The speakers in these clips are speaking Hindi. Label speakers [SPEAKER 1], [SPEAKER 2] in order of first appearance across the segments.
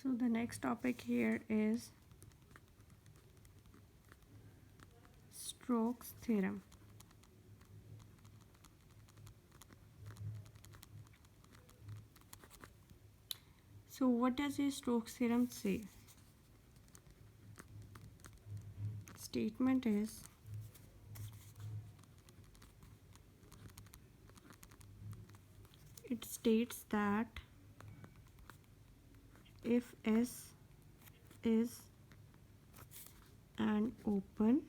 [SPEAKER 1] So the next topic here is Stokes theorem. So what does a Stokes theorem say? Statement is it states that if S is an open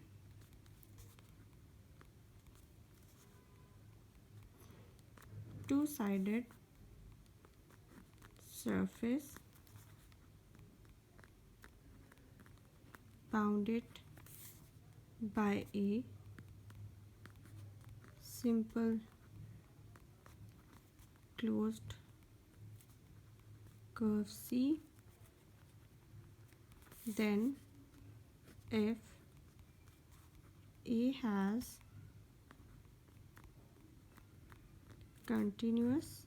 [SPEAKER 1] two-sided surface bounded by a simple closed curve C, then if A has continuous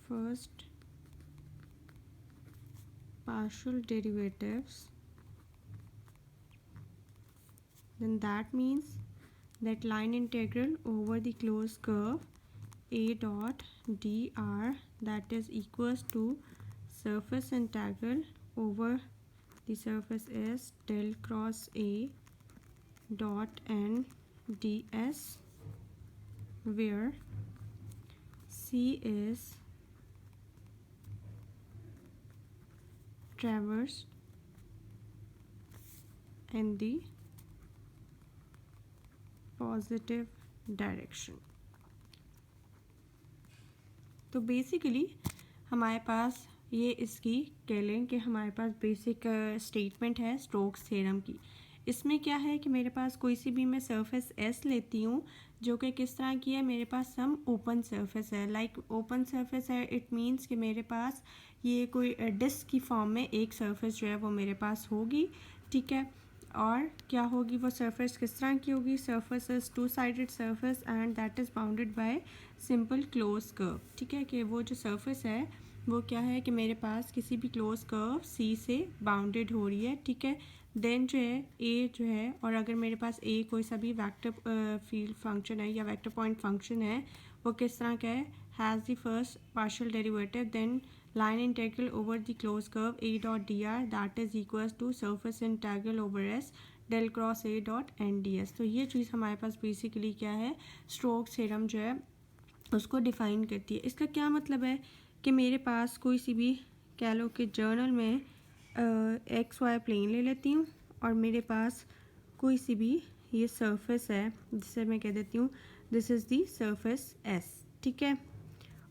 [SPEAKER 1] first partial derivatives, then that means that line integral over the closed curve A dot dr, that is equals to surface integral over the surface S del cross A dot n ds, where C is traversed in the positive direction. तो बेसिकली हमारे पास ये इसकी कह लें कि हमारे पास बेसिक स्टेटमेंट है स्टोक्स थ्योरम की। इसमें क्या है कि मेरे पास कोई सी भी मैं सरफेस एस लेती हूँ जो कि किस तरह की है, मेरे पास सम ओपन सरफेस है। लाइक ओपन सरफेस है, इट मीन्स कि मेरे पास ये कोई डिस्क की फॉर्म में एक सरफेस जो है वो मेरे पास होगी, ठीक है। और क्या होगी वो सरफेस, किस तरह की होगी, surface is two sided surface and that is bounded by simple close curve, ठीक है। कि वो जो सरफेस है वो क्या है कि मेरे पास किसी भी क्लोज कर्व सी से बाउंडेड हो रही है, ठीक है। देन जो है ए जो है, और अगर मेरे पास ए कोई सा भी वेक्टर फील्ड फंक्शन है या वेक्टर पॉइंट फंक्शन है, वो किस तरह का है, has the first partial derivative then line integral over the closed curve A dot dr that is equals to surface integral over S del cross A dot n ds। तो ये चीज़ हमारे पास बेसिकली क्या है, स्टोक्स थ्योरम जो है उसको डिफ़ाइन करती है। इसका क्या मतलब है कि मेरे पास कोई सी भी कह लो कि जर्नल में एक्स वाई प्लेन ले लेती हूँ और मेरे पास कोई सी भी ये सरफेस है जिसे मैं कह देती हूँ this is the surface s, ठीक है।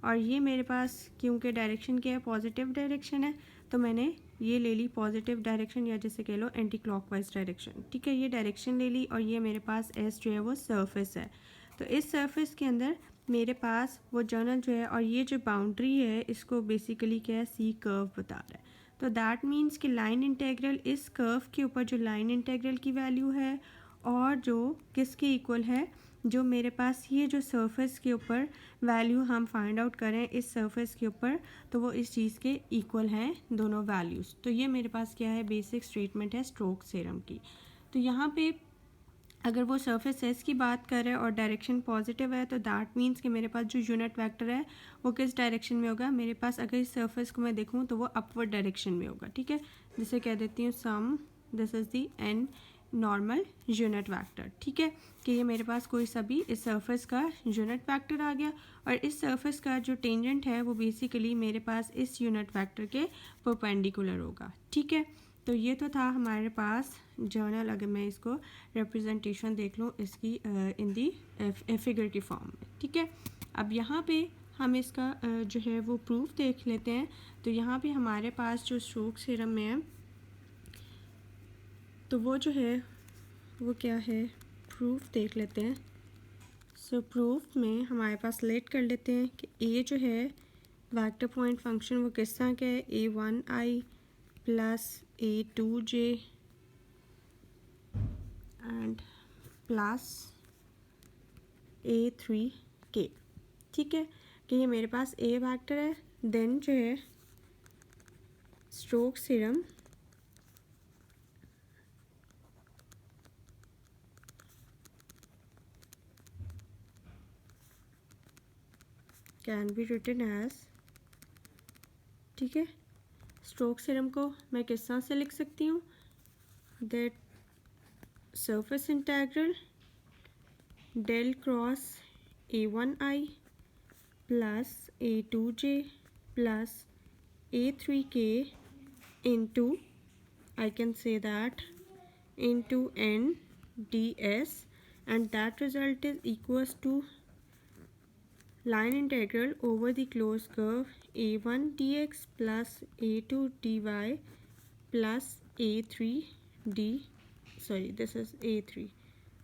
[SPEAKER 1] और ये मेरे पास क्योंकि डायरेक्शन क्या है, पॉजिटिव डायरेक्शन है, तो मैंने ये ले ली पॉजिटिव डायरेक्शन या जैसे कह लो एंटी क्लॉकवाइज डायरेक्शन, ठीक है। ये डायरेक्शन ले ली और ये मेरे पास एस जो है वो सरफेस है। तो इस सरफेस के अंदर मेरे पास वो जर्नल जो है, और ये जो बाउंड्री है इसको बेसिकली क्या है, सी कर्व बता रहा है। तो दैट मीन्स कि लाइन इंटेग्रल इस कर्व के ऊपर जो लाइन इंटेग्रल की वैल्यू है और जो किसके इक्वल है, जो मेरे पास ये जो सरफेस के ऊपर वैल्यू हम फाइंड आउट करें इस सरफेस के ऊपर, तो वो इस चीज़ के इक्वल हैं दोनों वैल्यूज़। तो ये मेरे पास क्या है, बेसिक स्टेटमेंट है स्टोक्स थ्योरम की। तो यहाँ पे अगर वो सरफेस एस की बात करें और डायरेक्शन पॉजिटिव है, तो दैट मीन्स कि मेरे पास जो यूनिट वेक्टर है वो किस डायरेक्शन में होगा, मेरे पास अगर इस सरफेस को मैं देखूँ तो वो अपवर्ड डायरेक्शन में होगा, ठीक है। जिसे कह देती हूँ some this is the n normal unit vector, ठीक है। कि ये मेरे पास कोई सा भी इस सरफेस का यूनिट वेक्टर आ गया और इस सरफेस का जो टेंजेंट है वो बेसिकली मेरे पास इस यूनिट वेक्टर के परपेंडिकुलर होगा, ठीक है। तो ये तो था हमारे पास जर्नल। अगर मैं इसको रिप्रेजेंटेशन देख लूँ इसकी इन दी फिगर की फॉर्म में, ठीक है। अब यहाँ पे हम इसका जो है वो प्रूफ देख लेते हैं। तो यहाँ पे हमारे पास जो स्टोक्स थ्योरम में है तो वो जो है वो क्या है, प्रूफ देख लेते हैं। सो प्रूफ में हमारे पास लेट कर लेते हैं कि ए जो है वेक्टर पॉइंट फंक्शन वो किस तरह का है, a1i plus a2j and plus a3k, ठीक है। कि ये मेरे पास ए वेक्टर है, देन जो है Stokes theorem can be written as, ठीक है, स्टोक्स थ्योरम को मैं किस तरह से लिख सकती हूँ, that surface integral del cross A1i plus A2j plus A3k into, I can say that, into n ds, and that result is equals to line integral over the closed curve A1 dx plus A2 dy plus A3 d, sorry this is A3,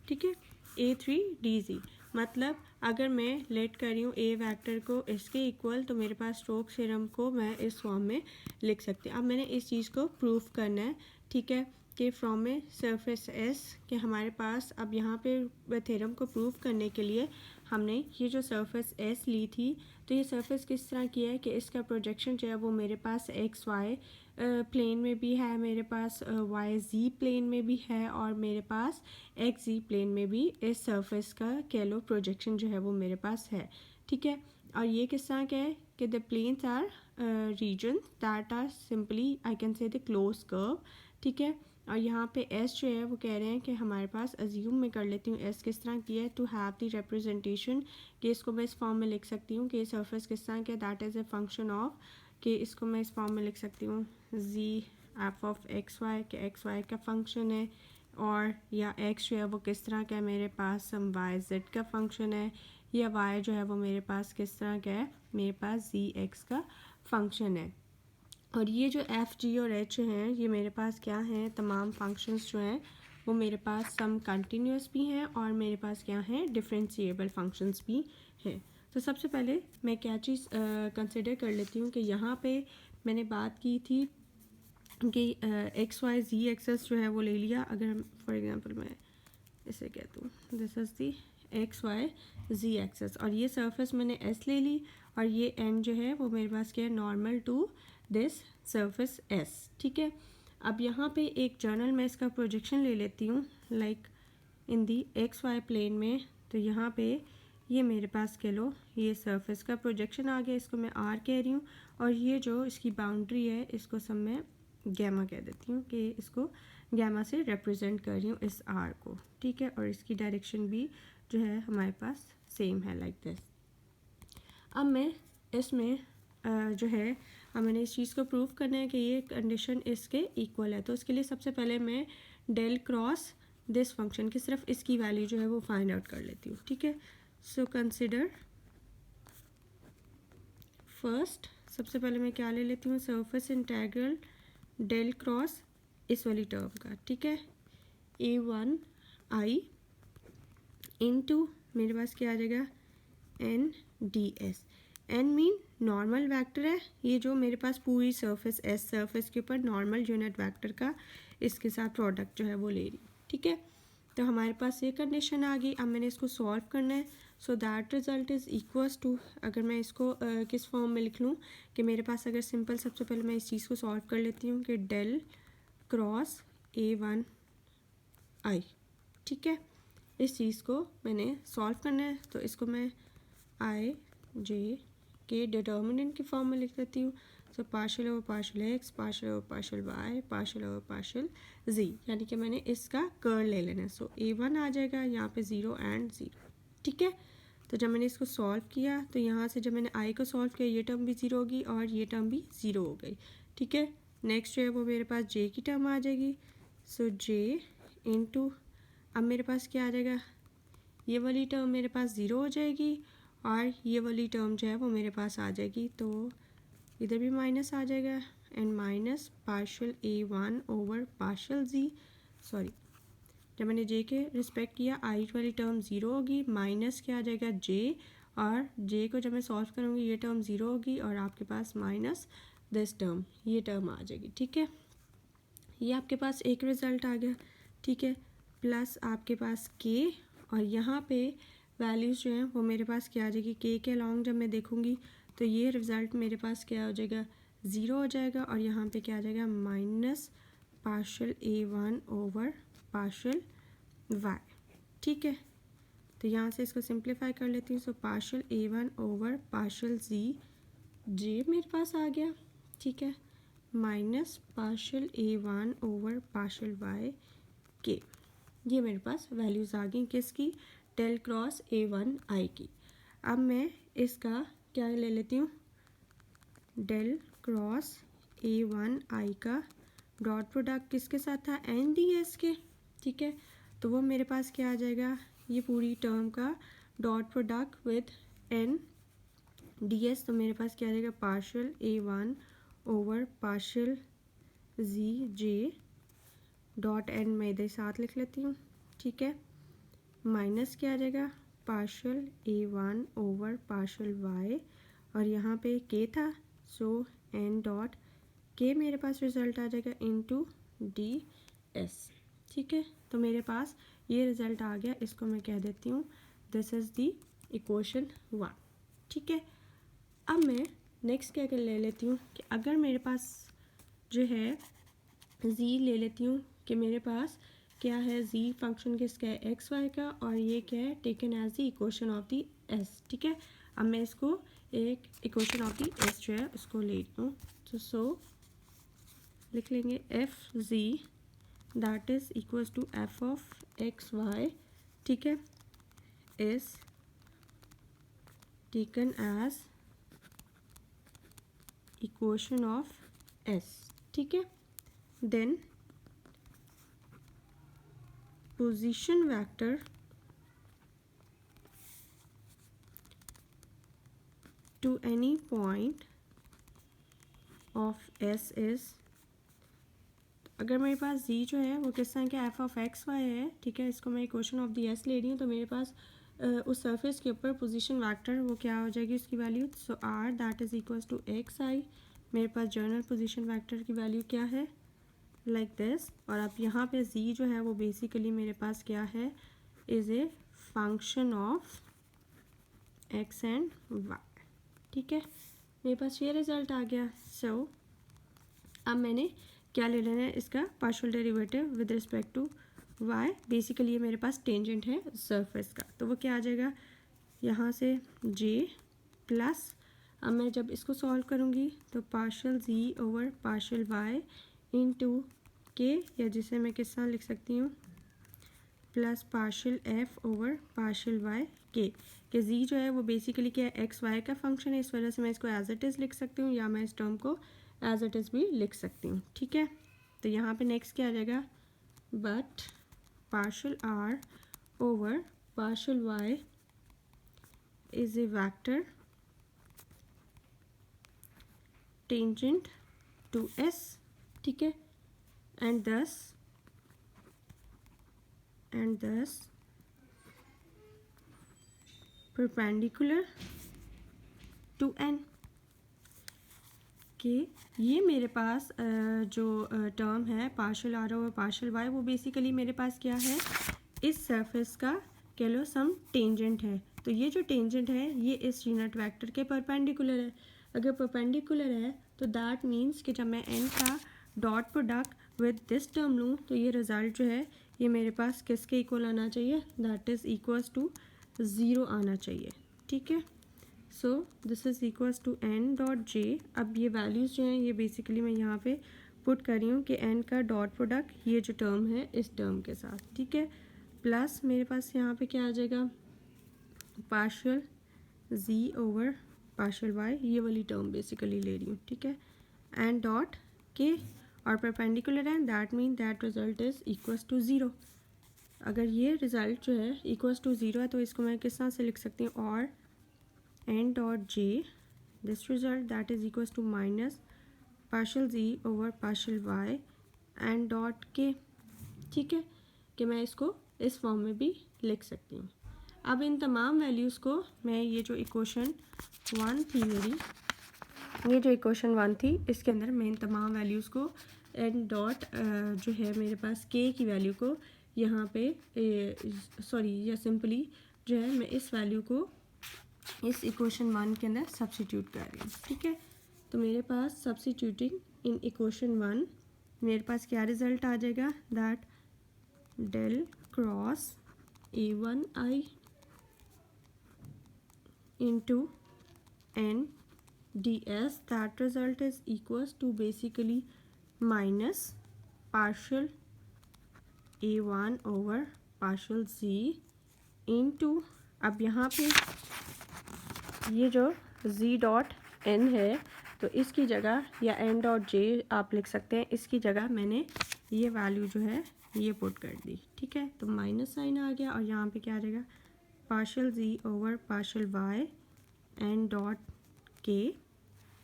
[SPEAKER 1] ठीक है, A3 dz। मतलब अगर मैं लेट कर रही हूँ ए वेक्टर को इसके इक्वल, तो मेरे पास स्टोक्स थ्योरम को मैं इस फॉर्म में लिख सकती हूँ। अब मैंने इस चीज़ को प्रूव करना है, ठीक है, कि फ्रॉम ए सरफेस एस कि हमारे पास अब यहाँ पे थ्योरम को प्रूव करने के लिए हमने ये जो सरफेस एस ली थी, तो ये सरफेस किस तरह की है कि इसका प्रोजेक्शन जो है वो मेरे पास एक्स वाई प्लेन में भी है, मेरे पास वाई जी प्लेन में भी है, और मेरे पास एक्स जी प्लेन में भी इस सरफेस का कैलो प्रोजेक्शन जो है वो मेरे पास है, ठीक है। और ये किस तरह का है कि the planes are region that are simply I can say the close curve, ठीक है। और यहाँ पे एस जो है वो कह रहे हैं कि हमारे पास अज्यूम मैं कर लेती हूँ एस किस तरह की है, टू हैव द रिप्रेजेंटेशन, कि इसको मैं इस फॉर्म में लिख सकती हूँ कि सरफेस किस तरह का, that is a function of, कि इसको मैं इस फॉर्म में लिख सकती हूँ जी एफ ऑफ एक्स वाई, के एक्स वाई का फंक्शन है, और या एक्स जो है वो किस तरह का है मेरे पास हम वाई जेड का फंक्शन है, या वाई जो है वो मेरे पास किस तरह का है, मेरे पास जी एक्स का फंक्शन है। और ये जो एफ जी और एच हैं ये मेरे पास क्या हैं, तमाम फंक्शंस जो हैं वो मेरे पास सम कंटिन्यूस भी हैं और मेरे पास क्या हैं, डिफरेंशिएबल फंक्शंस भी हैं। तो सबसे पहले मैं क्या चीज़ कंसिडर कर लेती हूँ कि यहाँ पे मैंने बात की थी कि एक्स वाई जी एक्सेस जो है वो ले लिया। अगर फॉर एग्जांपल मैं इसे कहता हूँ this is the x y z axes, और ये सरफेस मैंने एस ले ली, और ये एंड जो है वो मेरे पास क्या है, normal to this surface s, ठीक है। अब यहाँ पे एक जर्नल मैं इसका प्रोजेक्शन ले लेती हूँ, like in the x y plane में। तो यहाँ पे ये मेरे पास कह लो ये सरफेस का प्रोजेक्शन आ गया, इसको मैं आर कह रही हूँ, और ये जो इसकी बाउंड्री है इसको सब मैं गैमा कह देती हूँ कि इसको गैमा से रिप्रेजेंट कर रही हूँ इस आर को, ठीक है। और इसकी डायरेक्शन भी जो है हमारे पास सेम है लाइक दिस। अब मैं इसमें जो है अब मैंने इस चीज़ को प्रूव करना है कि ये कंडीशन इसके इक्वल है, तो उसके लिए सबसे पहले मैं डेल क्रॉस दिस फंक्शन की सिर्फ इसकी वैल्यू जो है वो फाइंड आउट कर लेती हूँ, ठीक है। सो कंसिडर फर्स्ट, सबसे पहले मैं क्या ले लेती हूँ, सरफेस इंटेग्रल डेल क्रॉस इस वाली टर्म का, ठीक है, A1i इनटू मेरे पास क्या आ जाएगा n d s. N mean normal vector है, ये जो मेरे पास पूरी सरफेस एस सरफेस के ऊपर नॉर्मल यूनिट वेक्टर का इसके साथ प्रोडक्ट जो है वो ले रही, ठीक है। तो हमारे पास ये कंडीशन आ गई। अब मैंने इसको सॉल्व करना है, so that result is equals to, अगर मैं इसको किस फॉर्म में लिख लूँ कि मेरे पास अगर सिंपल सबसे पहले मैं इस चीज़ को सॉल्व कर लेती हूँ कि डेल क्रॉस A1i, ठीक है। इस चीज़ को मैंने सॉल्व करना है, तो इसको मैं आई जे के डिटर्मिनेंट की फॉर्म में लिख देती हूँ। So partial over partial x, partial over partial y, partial over partial z, यानी कि मैंने इसका कर्ल ले लेना है। सो A1 आ जाएगा यहाँ पे 0 एंड 0, ठीक है। तो जब मैंने इसको सॉल्व किया तो यहाँ से जब मैंने आई को सॉल्व किया ये टर्म भी 0 होगी और ये टर्म भी 0 हो गई, ठीक है। नेक्स्ट जो है वो मेरे पास जे की टर्म आ जाएगी। सो जे इंटू, अब मेरे पास क्या आ जाएगा, ये वाली टर्म मेरे पास 0 हो जाएगी और ये वाली टर्म जो है वो मेरे पास आ जाएगी, तो इधर भी माइनस आ जाएगा and minus partial A1 over partial z, sorry जब मैंने जे के रिस्पेक्ट किया आई वाली टर्म 0 होगी, माइनस क्या आ जाएगा जे, और जे को जब मैं सॉल्व करूँगी ये टर्म 0 होगी और आपके पास माइनस दिस टर्म, ये टर्म आ जाएगी, ठीक है। ये आपके पास एक रिज़ल्ट आ गया, ठीक है, प्लस आपके पास के, और यहाँ पे वैल्यूज़ जो हैं वो मेरे पास क्या आ जाएगी, के अलॉन्ग जब मैं देखूँगी तो ये रिज़ल्ट मेरे पास क्या हो जाएगा, ज़ीरो हो जाएगा और यहाँ पे क्या आ जाएगा minus partial A1 over partial y। ठीक है, तो यहाँ से इसको सिंप्लीफाई कर लेती हूँ। सो पार्शल A1 ओवर पार्शल जे मेरे पास आ गया। ठीक है, minus partial A1 over partial y के, ये मेरे पास वैल्यूज़ आ गई किसकी, डेल क्रॉस A1 i की। अब मैं इसका क्या ले लेती हूँ, डेल क्रॉस A1 i का डॉट प्रोडक्ट किसके साथ था, एन डी एस के। ठीक है, तो वो मेरे पास क्या आ जाएगा, ये पूरी टर्म का dot product with n d s. तो मेरे पास क्या आ जाएगा, partial A1 over partial j dot n मैं इधर साथ लिख लेती हूँ। ठीक है, माइनस क्या आ जाएगा, partial A1 over partial y और यहाँ पे k था, सो n डॉट k मेरे पास रिज़ल्ट आ जाएगा इनटू डी एस। ठीक है, तो मेरे पास ये रिज़ल्ट आ गया, इसको मैं कह देती हूँ दिस इज़ दी इक्वेशन 1। ठीक है, अब मैं नेक्स्ट क्या कर ले लेती हूँ कि अगर मेरे पास जो है z ले लेती हूँ कि मेरे पास क्या है, z फंक्शन किसका है, एक्स वाई का, और ये क्या है, taken as the equation of the s। ठीक है, अब मैं इसको एक इक्वेशन ऑफ द s जो है उसको ले लूँ, तो सो लिख लेंगे f z that is equals to f of x y. ठीक है, is taken as equation of s। ठीक है, then position vector to any point of s is, अगर मेरे पास z जो है वो किस तरह का एफ ऑफ एक्स वाई है। ठीक है, इसको मैं इक्वेशन ऑफ दी s ले रही हूँ, तो मेरे पास उस सरफेस के ऊपर पोजीशन वेक्टर वो क्या हो जाएगी उसकी value, so r that is equals to x i. मेरे पास जर्नल पोजीशन वेक्टर की वैल्यू क्या है, लाइक दिस। और अब यहाँ पे z जो है वो बेसिकली मेरे पास क्या है, is a function of x and y। ठीक है, मेरे पास ये रिज़ल्ट आ गया। सो अब मैंने क्या ले लेना है, इसका partial derivative with respect to y। Basically ये मेरे पास टेंजेंट है सरफेस का, तो वो क्या आ जाएगा, यहाँ से j प्लस, अब मैं जब इसको सॉल्व करूँगी तो partial z over partial y into के, या जिसे मैं किस तरह लिख सकती हूँ, plus partial f over partial y के z जो है वो बेसिकली क्या है, एक्स वाई का फंक्शन है, इस वजह से मैं इसको एज इट इज़ लिख सकती हूँ, या मैं इस टर्म को एज इट इज़ भी लिख सकती हूँ। ठीक है, तो यहाँ पे नेक्स्ट क्या आ जाएगा, but partial r over partial y is a vector tangent to s। ठीक है, and thus perpendicular to n। कि ये मेरे पास जो टर्म है partial r over partial y, वो बेसिकली मेरे पास क्या है, इस सरफेस का कह लो सम टेंजेंट है। तो ये जो टेंजेंट है ये इस यूनिट वेक्टर के परपेंडिकुलर है। अगर परपेंडिकुलर है तो दैट मीन्स कि जब मैं n का dot product with this term लूँ तो ये रिज़ल्ट जो है ये मेरे पास किसके इक्वल आना चाहिए, that is equals to zero आना चाहिए। ठीक है, so this is equals to n dot j। अब ये वैल्यूज़ जो हैं ये बेसिकली मैं यहाँ पे पुट कर रही हूँ कि n का डॉट प्रोडक्ट ये जो टर्म है इस टर्म के साथ। ठीक है, प्लस मेरे पास यहाँ पे क्या आ जाएगा, partial z over partial y, ये वाली टर्म बेसिकली ले रही हूँ। ठीक है, एंड डॉट के और परपेंडिकुलर है, that mean that result is equals to zero. अगर ये रिज़ल्ट जो है इक्वल्स टू ज़ीरो है तो इसको मैं किस तरह से लिख सकती हूँ, और n dot j this result that is equals to minus partial z over partial y and dot k. ठीक है, कि मैं इसको इस फॉर्म में भी लिख सकती हूँ। अब इन तमाम वैल्यूज़ को मैं ये जो इक्वेशन 1 थी मेरी, ये जो इक्वेशन 1 थी इसके अंदर मैं इन तमाम वैल्यूज़ को एन डॉट जो है मेरे पास k की वैल्यू को यहाँ पे सॉरी या सिंपली जो है मैं इस वैल्यू को इस इक्वेशन 1 के अंदर सब्स्टिट्यूट कर रही हूँ। ठीक है, तो मेरे पास सब्स्टिट्यूटिंग इन इक्वेशन 1 मेरे पास क्या रिज़ल्ट आ जाएगा, that del cross A1i into n ds, that result is equals to basically minus partial A1 over partial z into, अब यहाँ पे ये जो z डॉट n है तो इसकी जगह या n डॉट j आप लिख सकते हैं, इसकी जगह मैंने ये वैल्यू जो है ये पुट कर दी, ठीक है। तो माइनस साइन आ गया और यहाँ पे क्या आ जाएगा, partial z over partial y n dot k,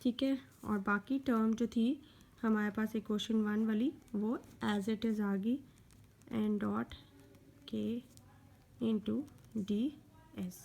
[SPEAKER 1] ठीक है। और बाकी टर्म जो थी हमारे पास इक्वेशन 1 वाली वो एज इट इज़ आ गई, n dot k into D S.